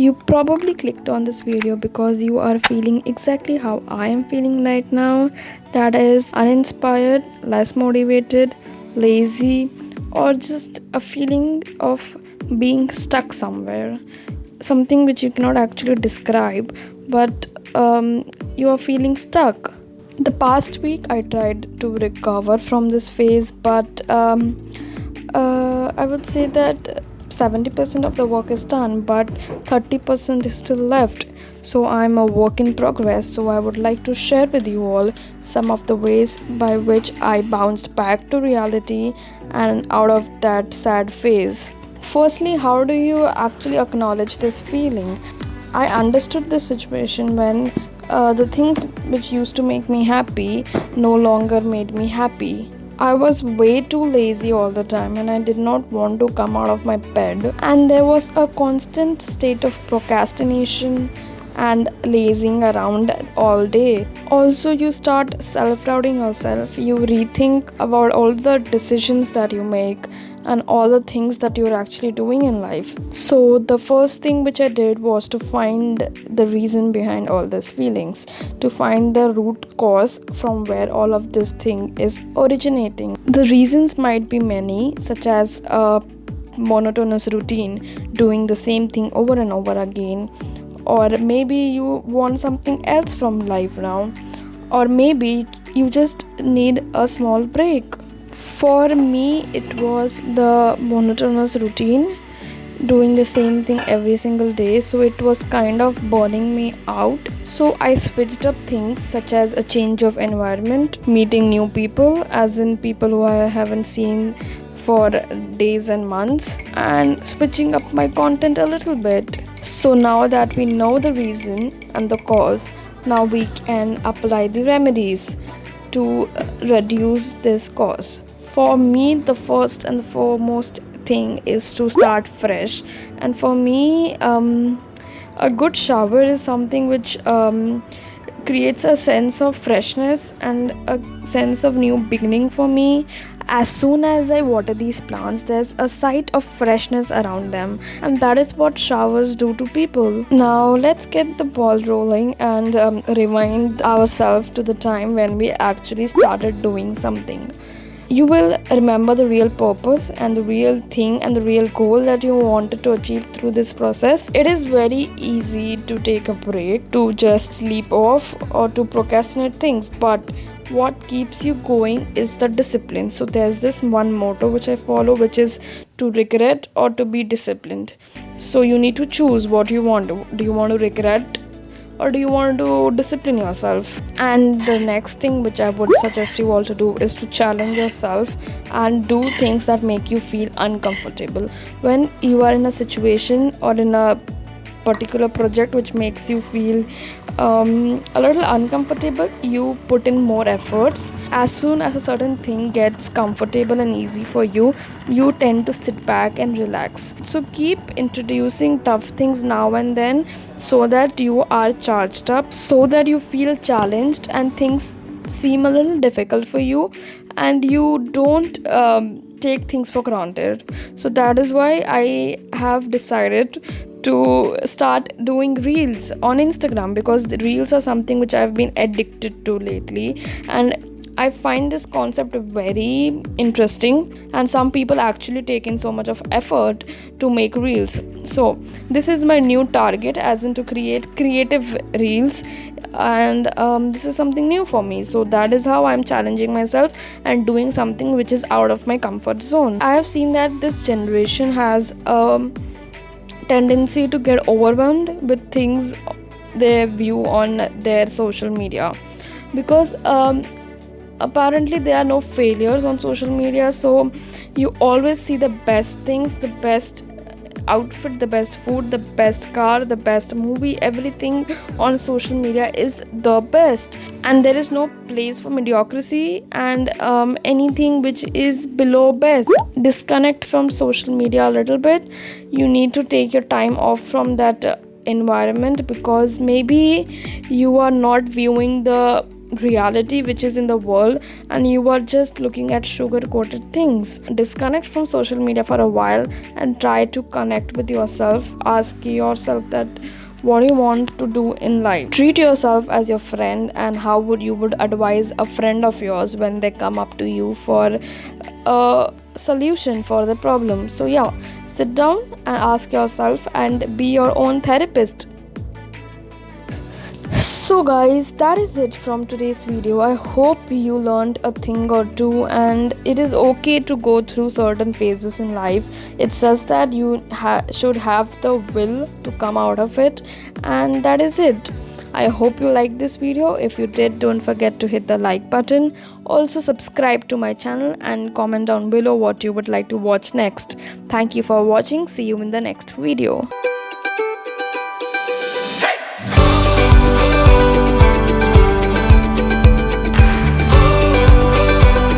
You probably clicked on this video because you are feeling exactly how I am feeling right now. That is uninspired, less motivated, lazy, or just a feeling of being stuck somewhere. Something which you cannot actually describe, but you are feeling stuck. The past week I tried to recover from this phase, but I would say that 70% of the work is done, but 30% is still left. So I'm a work in progress. So I would like to share with you all some of the ways by which I bounced back to reality and out of that sad phase. Firstly, how do you actually acknowledge this feeling? I understood this situation when the things which used to make me happy no longer made me happy. I was way too lazy all the time and I did not want to come out of my bed, and there was a constant state of procrastination and lazing around all day. Also, you start self-doubting yourself. You rethink about all the decisions that you make and all the things that you're actually doing in life. So the first thing which I did was to find the reason behind all these feelings, to find the root cause from where all of this thing is originating. The reasons might be many, such as a monotonous routine, doing the same thing over and over again, or maybe you want something else from life now, or maybe you just need a small break. For me, it was the monotonous routine, doing the same thing every single day, so it was kind of burning me out. So I switched up things such as a change of environment, meeting new people, as in people who I haven't seen for days and months, and switching up my content a little bit. So now that we know the reason and the cause, now we can apply the remedies to reduce this cause. For me, the first and the foremost thing is to start fresh. And for me, a good shower is something which creates a sense of freshness and a sense of new beginning for me. As soon as I water these plants, there's a sight of freshness around them, and that is what showers do to people. Now let's get the ball rolling and rewind ourselves to the time when we actually started doing something. You will remember the real purpose and the real thing and the real goal that you wanted to achieve through this process. It is very easy to take a break, to just sleep off, or to procrastinate things, but what keeps you going is the discipline. So there's this one motto which I follow, which is to regret or to be disciplined. So you need to choose what you want to. Do you want to regret or do you want to discipline yourself? And the next thing which I would suggest you all to do is to challenge yourself and do things that make you feel uncomfortable. When you are in a situation or in a particular project which makes you feel a little uncomfortable, you put in more efforts. As soon as a certain thing gets comfortable and easy for you, you tend to sit back and relax. So keep introducing tough things now and then, so that you are charged up, so that you feel challenged and things seem a little difficult for you and you don't take things for granted. So that is why I have decided to start doing reels on Instagram, because the reels are something which I've been addicted to lately, and I find this concept very interesting, and some people actually take in so much of effort to make reels. So this is my new target, as in to create creative reels, and this is something new for me. So that is how I'm challenging myself and doing something which is out of my comfort zone. I have seen that this generation has tendency to get overwhelmed with things they view on their social media, because apparently there are no failures on social media. So you always see the best things, the best outfit, the best food, the best car, the best movie. Everything on social media is the best, and there is no place for mediocrity and anything which is below best. Disconnect from social media a little bit. You need to take your time off from that environment, because maybe you are not viewing the reality which is in the world, and you are just looking at sugar coated things. Disconnect from social media for a while and try to connect with yourself. Ask yourself that what you want to do in life. Treat yourself as your friend, and how would advise a friend of yours when they come up to you for a solution for the problem. So yeah, sit down and ask yourself and be your own therapist. So guys, that is it from today's video. I hope you learned a thing or two, and it is okay to go through certain phases in life. It's just that you should have the will to come out of it, and that is it. I hope you liked this video. If you did, don't forget to hit the like button. Also subscribe to my channel and comment down below what you would like to watch next. Thank you for watching. See you in the next video.